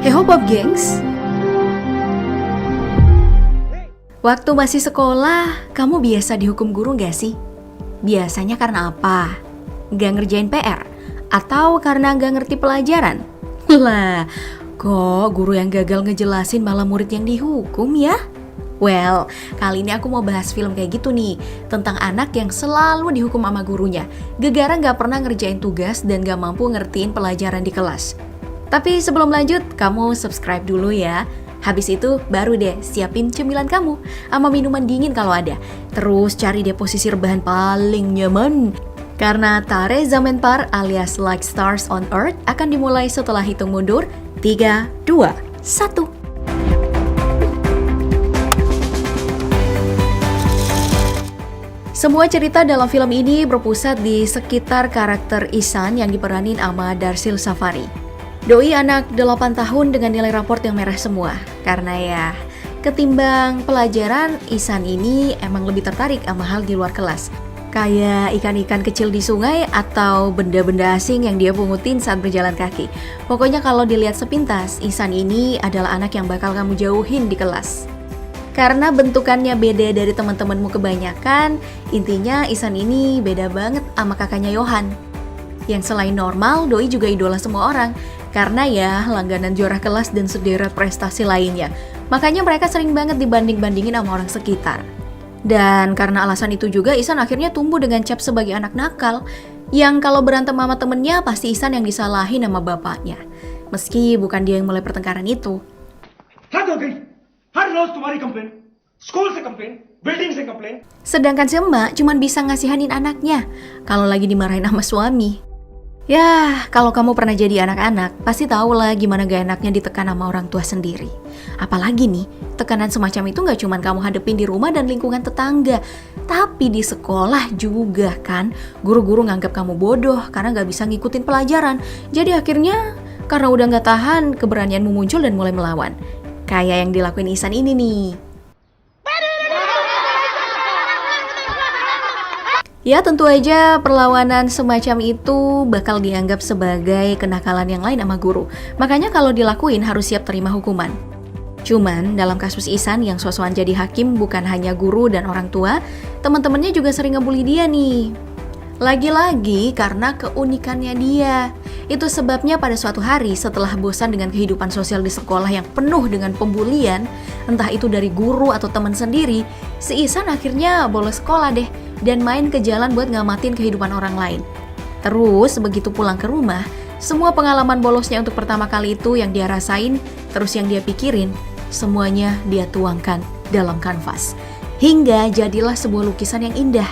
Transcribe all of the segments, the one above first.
Hey Hopop gengs, waktu masih sekolah, kamu biasa dihukum guru gak sih? Biasanya karena apa? Gak ngerjain PR? Atau karena gak ngerti pelajaran? Lah, kok guru yang gagal ngejelasin malah murid yang dihukum ya? Well, kali ini aku mau bahas film kayak gitu nih, tentang anak yang selalu dihukum sama gurunya, gara-gara gak pernah ngerjain tugas dan gak mampu ngertiin pelajaran di kelas. Tapi sebelum lanjut, kamu subscribe dulu ya. Habis itu baru deh siapin cemilan kamu sama minuman dingin kalau ada. Terus cari deh posisi rebahan paling nyaman. Karena Tare Zaman Par alias Like Stars on Earth akan dimulai setelah hitung mundur 3, 2, 1. Semua cerita dalam film ini berpusat di sekitar karakter Ihsan yang diperanin sama Darsil Safari. Doi anak 8 tahun dengan nilai raport yang merah semua. Karena ya, ketimbang pelajaran, Ihsan ini emang lebih tertarik sama hal di luar kelas. Kayak ikan-ikan kecil di sungai atau benda-benda asing yang dia pungutin saat berjalan kaki. Pokoknya kalau dilihat sepintas, Ihsan ini adalah anak yang bakal kamu jauhin di kelas. Karena bentukannya beda dari teman-temanmu kebanyakan, intinya Ihsan ini beda banget sama kakaknya Yohan. Yang selain normal, Doi juga idola semua orang. Karena ya, langganan juara kelas dan sederet prestasi lainnya. Makanya mereka sering banget dibanding-bandingin sama orang sekitar. Dan karena alasan itu juga, Ihsan akhirnya tumbuh dengan cap sebagai anak nakal. Yang kalau berantem sama temennya, pasti Ihsan yang disalahin sama bapaknya. Meski bukan dia yang mulai pertengkaran itu. Sedangkan si emak cuma bisa ngasihanin anaknya kalau lagi dimarahin sama suami. Ya, kalau kamu pernah jadi anak-anak, pasti tahu lah gimana gak enaknya ditekan sama orang tua sendiri. Apalagi nih, tekanan semacam itu gak cuma kamu hadepin di rumah dan lingkungan tetangga, tapi di sekolah juga kan. Guru-guru nganggap kamu bodoh karena gak bisa ngikutin pelajaran. Jadi akhirnya, karena udah gak tahan, keberanianmu muncul dan mulai melawan. Kayak yang dilakuin Ihsan ini nih. Ya tentu aja perlawanan semacam itu bakal dianggap sebagai kenakalan yang lain sama guru. Makanya kalau dilakuin harus siap terima hukuman. Cuman dalam kasus Ihsan yang sosokan jadi hakim bukan hanya guru dan orang tua, teman-temannya juga sering ngebully dia nih. Lagi-lagi karena keunikannya dia. Itu sebabnya pada suatu hari setelah bosan dengan kehidupan sosial di sekolah yang penuh dengan pembulian, entah itu dari guru atau teman sendiri, si Ihsan akhirnya bolos sekolah deh dan main ke jalan buat ngamatin kehidupan orang lain. Terus begitu pulang ke rumah, semua pengalaman bolosnya untuk pertama kali itu yang dia rasain, terus yang dia pikirin, semuanya dia tuangkan dalam kanvas. Hingga jadilah sebuah lukisan yang indah.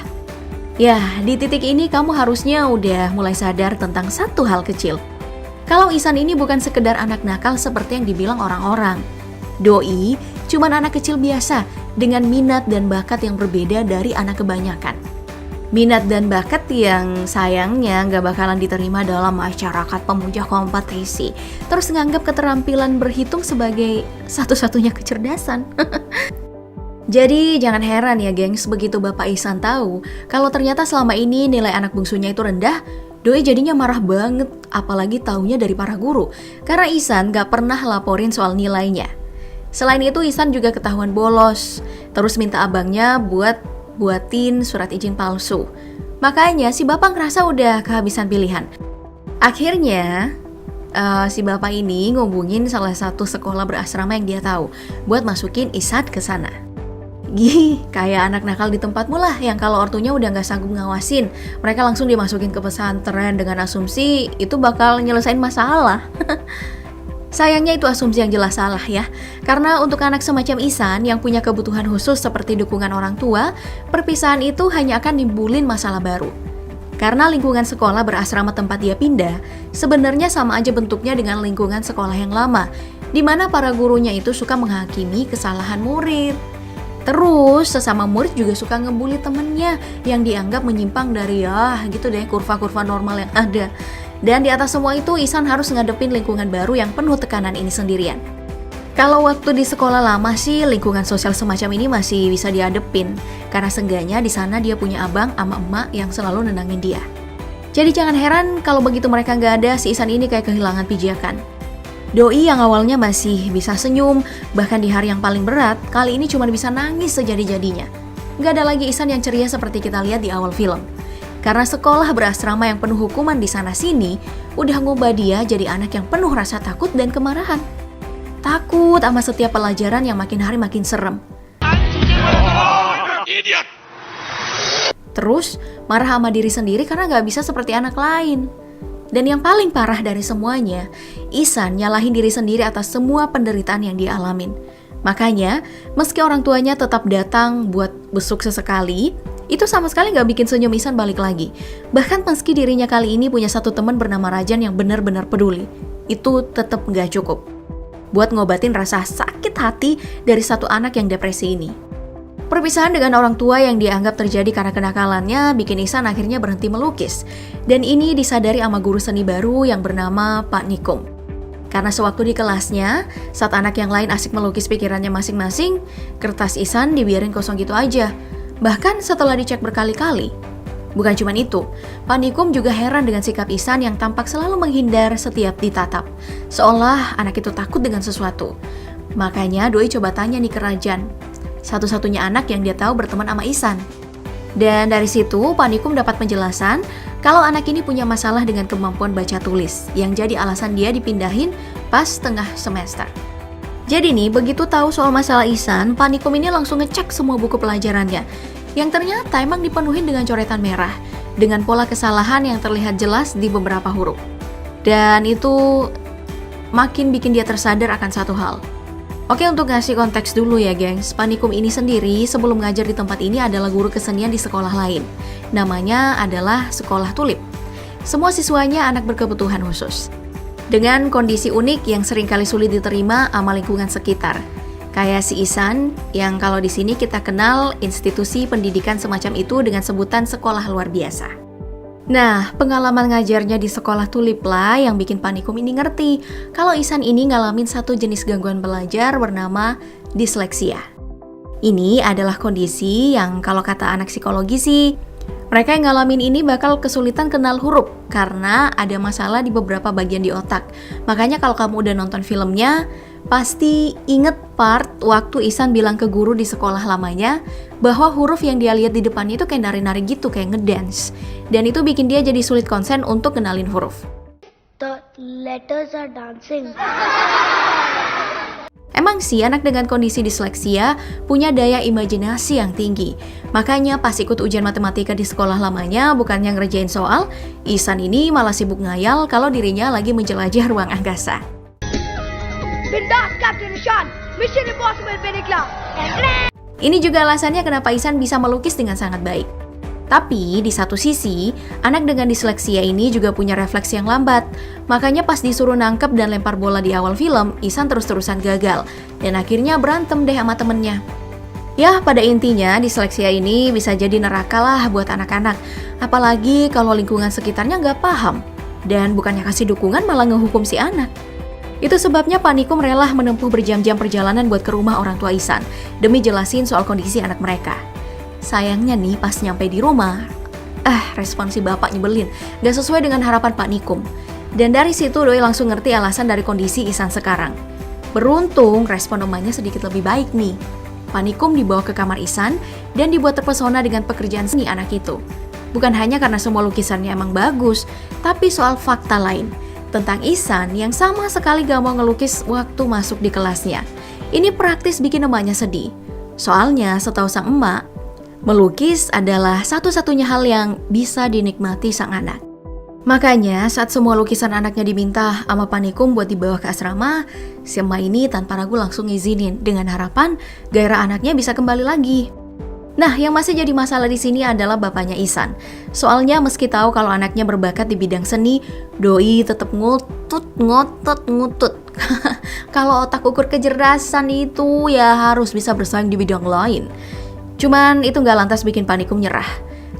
Ya, di titik ini kamu harusnya udah mulai sadar tentang satu hal kecil. Kalau Ihsan ini bukan sekedar anak nakal seperti yang dibilang orang-orang. Doi cuman anak kecil biasa dengan minat dan bakat yang berbeda dari anak kebanyakan. Minat dan bakat yang sayangnya gak bakalan diterima dalam masyarakat pemuja kompetisi. Terus nganggap keterampilan berhitung sebagai satu-satunya kecerdasan. Jadi jangan heran ya gengs, begitu Bapak Ihsan tahu kalau ternyata selama ini nilai anak bungsunya itu rendah, Doi jadinya marah banget, apalagi taunya dari para guru, karena Ihsan gak pernah laporin soal nilainya. Selain itu Ihsan juga ketahuan bolos, terus minta abangnya buatin surat izin palsu. Makanya si bapak ngerasa udah kehabisan pilihan. Akhirnya si bapak ini ngubungin salah satu sekolah berasrama yang dia tahu buat masukin Ihsan ke sana. Kayak anak nakal di tempatmu lah yang kalau ortunya udah gak sanggup ngawasin, mereka langsung dimasukin ke pesantren dengan asumsi itu bakal nyelesain masalah. Sayangnya itu asumsi yang jelas salah ya. Karena untuk anak semacam Ihsan yang punya kebutuhan khusus seperti dukungan orang tua, perpisahan itu hanya akan nimbulin masalah baru. Karena lingkungan sekolah berasrama tempat dia pindah, sebenarnya sama aja bentuknya dengan lingkungan sekolah yang lama, di mana para gurunya itu suka menghakimi kesalahan murid. Terus sesama murid juga suka ngebully temennya yang dianggap menyimpang dari gitu deh kurva-kurva normal yang ada. Dan di atas semua itu Ihsan harus ngadepin lingkungan baru yang penuh tekanan ini sendirian. Kalau waktu di sekolah lama sih lingkungan sosial semacam ini masih bisa dihadepin, karena seenggaknya di sana dia punya abang sama emak yang selalu nenangin dia. Jadi jangan heran kalau begitu mereka nggak ada, si Ihsan ini kayak kehilangan pijakan. Doi yang awalnya masih bisa senyum, bahkan di hari yang paling berat, kali ini cuma bisa nangis sejadi-jadinya. Gak ada lagi Ihsan yang ceria seperti kita lihat di awal film. Karena sekolah berasrama yang penuh hukuman di sana-sini, udah ngubah dia jadi anak yang penuh rasa takut dan kemarahan. Takut sama setiap pelajaran yang makin hari makin serem. Terus, marah sama diri sendiri karena gak bisa seperti anak lain. Dan yang paling parah dari semuanya, Ihsan nyalahin diri sendiri atas semua penderitaan yang dia alamin. Makanya, meski orang tuanya tetap datang buat besuk sesekali, itu sama sekali gak bikin senyum Ihsan balik lagi. Bahkan meski dirinya kali ini punya satu teman bernama Rajan yang benar-benar peduli, itu tetap gak cukup buat ngobatin rasa sakit hati dari satu anak yang depresi ini. Perpisahan dengan orang tua yang dianggap terjadi karena kenakalannya bikin Ihsan akhirnya berhenti melukis. Dan ini disadari sama guru seni baru yang bernama Pak Nikum. Karena sewaktu di kelasnya, saat anak yang lain asik melukis pikirannya masing-masing, kertas Ihsan dibiarin kosong gitu aja. Bahkan setelah dicek berkali-kali. Bukan cuma itu, Pak Nikum juga heran dengan sikap Ihsan yang tampak selalu menghindar setiap ditatap. Seolah anak itu takut dengan sesuatu. Makanya Doi coba tanya nih ke Rajan, satu-satunya anak yang dia tahu berteman sama Ihsan. Dan dari situ Pak Nikum dapat penjelasan kalau anak ini punya masalah dengan kemampuan baca tulis, yang jadi alasan dia dipindahin pas tengah semester. Jadi nih, begitu tahu soal masalah Ihsan, Pak Nikum ini langsung ngecek semua buku pelajarannya, yang ternyata emang dipenuhin dengan coretan merah, dengan pola kesalahan yang terlihat jelas di beberapa huruf. Dan itu makin bikin dia tersadar akan satu hal. Oke, untuk ngasih konteks dulu ya gengs, Pak Nikum ini sendiri sebelum ngajar di tempat ini adalah guru kesenian di sekolah lain. Namanya adalah Sekolah Tulip. Semua siswanya anak berkebutuhan khusus. Dengan kondisi unik yang seringkali sulit diterima sama lingkungan sekitar. Kayak si Ihsan, yang kalau di sini kita kenal institusi pendidikan semacam itu dengan sebutan sekolah luar biasa. Nah, pengalaman ngajarnya di Sekolah Tulip lah yang bikin Pak Nikum ini ngerti kalau Ihsan ini ngalamin satu jenis gangguan belajar bernama disleksia. Ini adalah kondisi yang kalau kata anak psikologi sih, mereka yang ngalamin ini bakal kesulitan kenal huruf karena ada masalah di beberapa bagian di otak. Makanya kalau kamu udah nonton filmnya, pasti inget part waktu Ihsan bilang ke guru di sekolah lamanya bahwa huruf yang dia lihat di depannya itu kayak nari-nari gitu, kayak ngedance. Dan itu bikin dia jadi sulit konsen untuk kenalin huruf. The letters are dancing. Emang sih anak dengan kondisi disleksia punya daya imajinasi yang tinggi. Makanya pas ikut ujian matematika di sekolah lamanya bukannya ngerjain soal, Ihsan ini malah sibuk ngayal kalau dirinya lagi menjelajah ruang angkasa. Bindas Captain Ishan, Mission Impossible Pinnacle. Ini juga alasannya kenapa Ihsan bisa melukis dengan sangat baik. Tapi di satu sisi, anak dengan disleksia ini juga punya refleks yang lambat. Makanya pas disuruh nangkep dan lempar bola di awal film, Ihsan terus-terusan gagal. Dan akhirnya berantem deh sama temennya. Ya, pada intinya disleksia ini bisa jadi neraka lah buat anak-anak. Apalagi kalau lingkungan sekitarnya nggak paham. Dan bukannya kasih dukungan malah ngehukum si anak. Itu sebabnya Pak Nikum rela menempuh berjam-jam perjalanan buat ke rumah orang tua Ihsan demi jelasin soal kondisi anak mereka. Sayangnya nih pas nyampe di rumah, respon si bapak nyebelin, gak sesuai dengan harapan Pak Nikum. Dan dari situ Doi langsung ngerti alasan dari kondisi Ihsan sekarang. Beruntung respon emaknya sedikit lebih baik nih. Pak Nikum dibawa ke kamar Ihsan dan dibuat terpesona dengan pekerjaan seni anak itu. Bukan hanya karena semua lukisannya emang bagus, tapi soal fakta lain tentang Ihsan yang sama sekali gak mau ngelukis waktu masuk di kelasnya. Ini praktis bikin emaknya sedih. Soalnya setahu sang emak, melukis adalah satu-satunya hal yang bisa dinikmati sang anak. Makanya saat semua lukisan anaknya diminta sama Pak Nikum buat dibawa ke asrama, si emak ini tanpa ragu langsung ngizinin dengan harapan gairah anaknya bisa kembali lagi. Nah, yang masih jadi masalah di sini adalah bapaknya Ihsan. Soalnya meski tahu kalau anaknya berbakat di bidang seni, Doi tetap ngotot. Kalau otak ukur kecerdasan itu ya harus bisa bersaing di bidang lain. Cuman itu nggak lantas bikin Pak Nikum nyerah.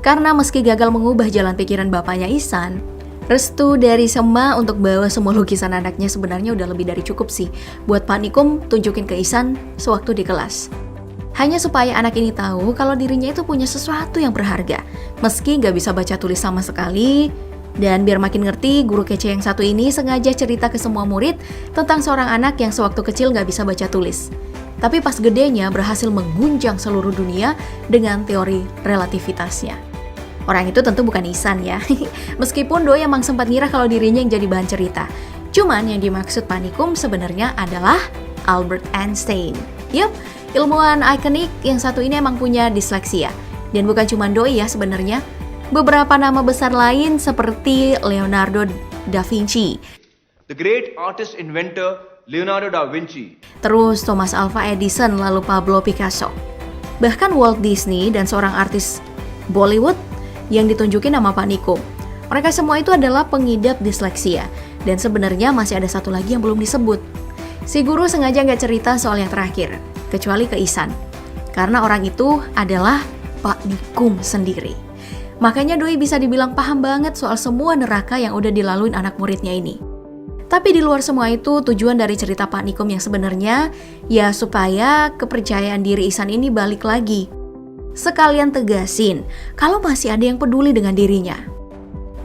Karena meski gagal mengubah jalan pikiran bapaknya Ihsan, restu dari Sema untuk bawa semua lukisan anaknya sebenarnya udah lebih dari cukup sih buat Pak Nikum tunjukin ke Ihsan sewaktu di kelas. Hanya supaya anak ini tahu kalau dirinya itu punya sesuatu yang berharga. Meski nggak bisa baca tulis sama sekali, Dan biar makin ngerti, guru kece yang satu ini sengaja cerita ke semua murid tentang seorang anak yang sewaktu kecil nggak bisa baca tulis. Tapi pas gedenya berhasil mengguncang seluruh dunia dengan teori relativitasnya. Orang itu tentu bukan Ihsan ya. Meskipun Doi emang sempat ngira kalau dirinya yang jadi bahan cerita. Cuman yang dimaksud panikum sebenarnya adalah Albert Einstein. Yup, ilmuwan ikonik yang satu ini emang punya disleksia. Dan bukan cuma Doi ya sebenarnya. Beberapa nama besar lain seperti Leonardo da Vinci, the great artist inventor Leonardo da Vinci, terus Thomas Alva Edison, lalu Pablo Picasso. Bahkan Walt Disney dan seorang artis Bollywood yang ditunjukin nama panikum. Mereka semua itu adalah pengidap disleksia. Dan sebenarnya masih ada satu lagi yang belum disebut. Si guru sengaja nggak cerita soal yang terakhir, kecuali ke Ihsan. Karena orang itu adalah Pak Nikum sendiri. Makanya Doi bisa dibilang paham banget soal semua neraka yang udah dilaluin anak muridnya ini. Tapi di luar semua itu, tujuan dari cerita Pak Nikum yang sebenarnya ya supaya kepercayaan diri Ihsan ini balik lagi. Sekalian tegasin kalau masih ada yang peduli dengan dirinya.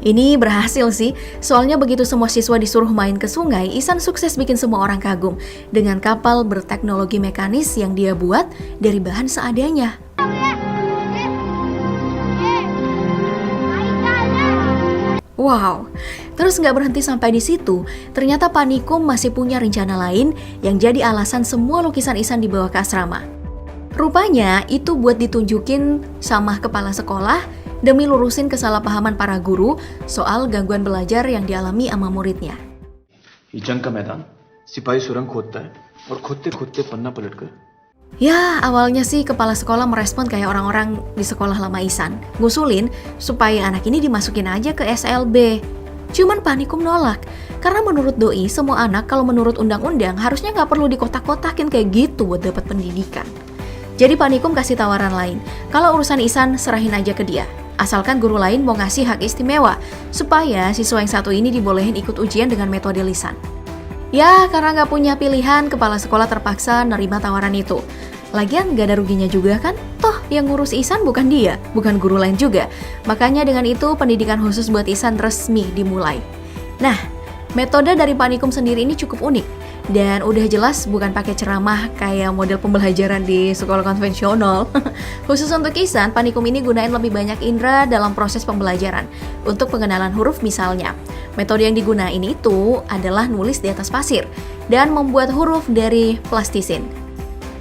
Ini berhasil sih, soalnya begitu semua siswa disuruh main ke sungai, Ihsan sukses bikin semua orang kagum dengan kapal berteknologi mekanis yang dia buat dari bahan seadanya. Wow, terus nggak berhenti sampai di situ. Ternyata Pak Nikum masih punya rencana lain yang jadi alasan semua lukisan Ihsan dibawa ke asrama. Rupanya itu buat ditunjukin sama kepala sekolah demi lurusin kesalahpahaman para guru soal gangguan belajar yang dialami sama muridnya. ये जंग का मैदान सिपाही सुरंग खोदता है और खोदते खोदते पन्ना पलटकर. Ya, awalnya sih kepala sekolah merespon kayak orang-orang di sekolah lama Ihsan, ngusulin supaya anak ini dimasukin aja ke SLB. Cuman Pak Nikum nolak, karena menurut Doi, semua anak kalau menurut undang-undang harusnya nggak perlu dikotak-kotakin kayak gitu buat dapat pendidikan. Jadi Pak Nikum kasih tawaran lain, kalau urusan Ihsan serahin aja ke dia. Asalkan guru lain mau ngasih hak istimewa, supaya siswa yang satu ini dibolehin ikut ujian dengan metode lisan. Ya, karena nggak punya pilihan, kepala sekolah terpaksa nerima tawaran itu. Lagian nggak ada ruginya juga kan? Toh yang ngurus Ihsan bukan dia, bukan guru lain juga. Makanya dengan itu pendidikan khusus buat Ihsan resmi dimulai. Nah, metode dari Pak Nikum sendiri ini cukup unik. Dan udah jelas bukan pakai ceramah kayak model pembelajaran di sekolah konvensional. Khusus untuk Ihsan, Pak Nikum ini gunain lebih banyak indera dalam proses pembelajaran. Untuk pengenalan huruf misalnya. Metode yang digunain itu adalah nulis di atas pasir dan membuat huruf dari plastisin.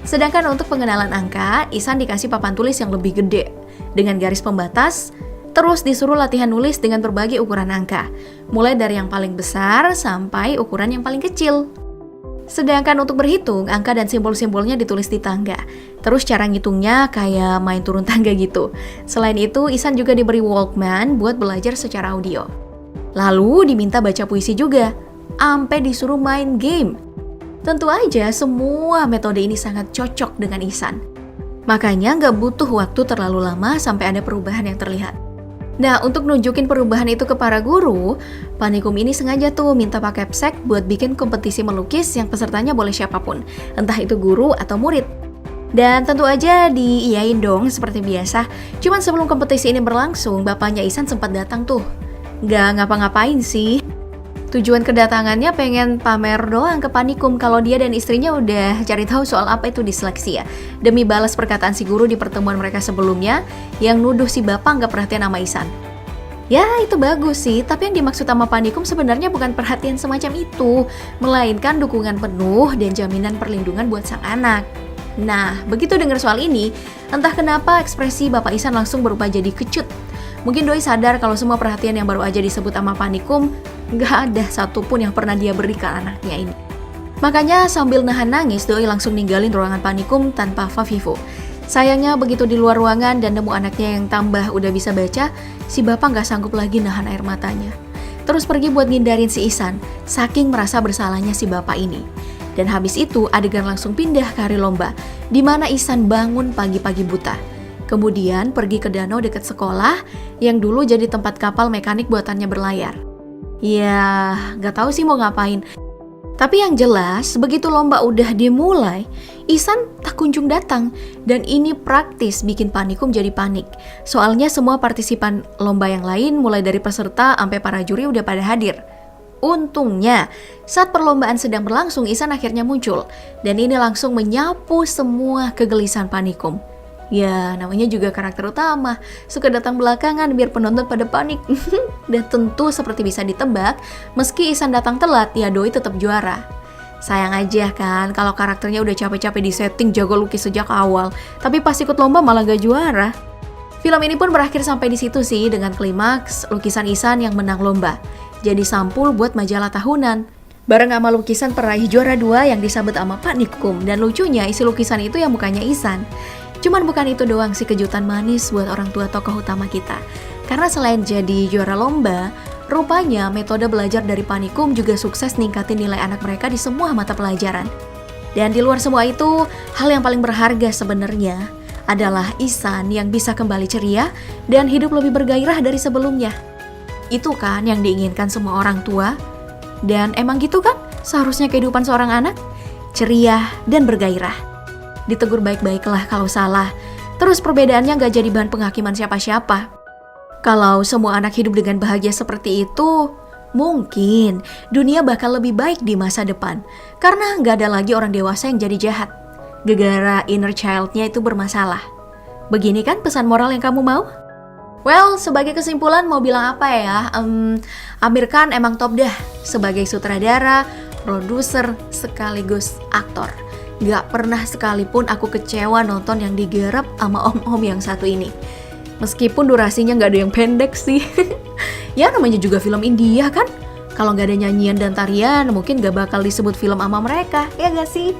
Sedangkan untuk pengenalan angka, Ihsan dikasih papan tulis yang lebih gede dengan garis pembatas, terus disuruh latihan nulis dengan berbagai ukuran angka, mulai dari yang paling besar sampai ukuran yang paling kecil. Sedangkan untuk berhitung, angka dan simbol-simbolnya ditulis di tangga. Terus cara ngitungnya kayak main turun tangga gitu. Selain itu, Ihsan juga diberi Walkman buat belajar secara audio. Lalu diminta baca puisi juga, ampe disuruh main game. Tentu aja semua metode ini sangat cocok dengan Ihsan. Makanya nggak butuh waktu terlalu lama sampai ada perubahan yang terlihat. Nah, untuk nunjukin perubahan itu ke para guru, Pak Nikum ini sengaja tuh minta pakai Capsek buat bikin kompetisi melukis yang pesertanya boleh siapapun, entah itu guru atau murid. Dan tentu aja diiyain dong seperti biasa. Cuman sebelum kompetisi ini berlangsung, bapaknya Ihsan sempat datang tuh. Nggak ngapa-ngapain sih. Tujuan kedatangannya pengen pamer doang ke Pak Nikum kalau dia dan istrinya udah cari tahu soal apa itu disleksia. Demi balas perkataan si guru di pertemuan mereka sebelumnya yang nuduh si bapak nggak perhatian sama Ihsan. Ya itu bagus sih, tapi yang dimaksud sama Pak Nikum sebenarnya bukan perhatian semacam itu, melainkan dukungan penuh dan jaminan perlindungan buat sang anak. Nah, begitu dengar soal ini, entah kenapa ekspresi Bapak Ihsan langsung berubah jadi kecut. Mungkin Doi sadar kalau semua perhatian yang baru aja disebut sama Pak Nikum gak ada satupun yang pernah dia beri ke anaknya ini. Makanya sambil nahan nangis, Doi langsung ninggalin ruangan Pak Nikum tanpa Fafifu. Sayangnya begitu di luar ruangan dan nemu anaknya yang tambah udah bisa baca, si bapak gak sanggup lagi nahan air matanya. Terus pergi buat ngindarin si Ihsan, saking merasa bersalahnya si bapak ini. Dan habis itu adegan langsung pindah ke hari lomba, di mana Ihsan bangun pagi-pagi buta. Kemudian pergi ke danau dekat sekolah yang dulu jadi tempat kapal mekanik buatannya berlayar. Ya, gak tahu sih mau ngapain. Tapi yang jelas, begitu lomba udah dimulai, Ihsan tak kunjung datang. Dan ini praktis bikin Panikum jadi panik. Soalnya semua partisipan lomba yang lain, mulai dari peserta sampai para juri udah pada hadir. Untungnya, saat perlombaan sedang berlangsung, Ihsan akhirnya muncul. Dan ini langsung menyapu semua kegelisahan Panikum. Ya, namanya juga karakter utama, suka datang belakangan biar penonton pada panik. Dan tentu seperti bisa ditebak, meski Ihsan datang telat, ya doi tetap juara. Sayang aja kan, kalau karakternya udah capek-capek di setting jago lukis sejak awal, tapi pas ikut lomba malah gak juara. Film ini pun berakhir sampai di situ sih, dengan klimaks lukisan Ihsan yang menang lomba. Jadi sampul buat majalah tahunan. Bareng sama lukisan peraih juara 2 yang disambut sama Panikum. Dan lucunya isi lukisan itu yang mukanya Ihsan. Cuman bukan itu doang sih kejutan manis buat orang tua tokoh utama kita. Karena selain jadi juara lomba, rupanya metode belajar dari Panikum juga sukses ningkatin nilai anak mereka di semua mata pelajaran. Dan di luar semua itu, hal yang paling berharga sebenarnya adalah Ihsan yang bisa kembali ceria dan hidup lebih bergairah dari sebelumnya. Itu kan yang diinginkan semua orang tua. Dan emang gitu kan seharusnya kehidupan seorang anak, ceria dan bergairah. Ditegur baik-baiklah kalau salah. Terus perbedaannya gak jadi bahan penghakiman siapa-siapa. Kalau semua anak hidup dengan bahagia seperti itu, mungkin dunia bakal lebih baik di masa depan. Karena gak ada lagi orang dewasa yang jadi jahat. Gegara inner child-nya itu bermasalah. Begini kan pesan moral yang kamu mau? Well, sebagai kesimpulan mau bilang apa ya? Amir Khan emang top dah. Sebagai sutradara, produser, sekaligus aktor. Gak pernah sekalipun aku kecewa nonton yang digarap sama om-om yang satu ini. Meskipun durasinya gak ada yang pendek sih. Ya namanya juga film India kan. Kalau gak ada nyanyian dan tarian, mungkin gak bakal disebut film ama mereka, ya gak sih?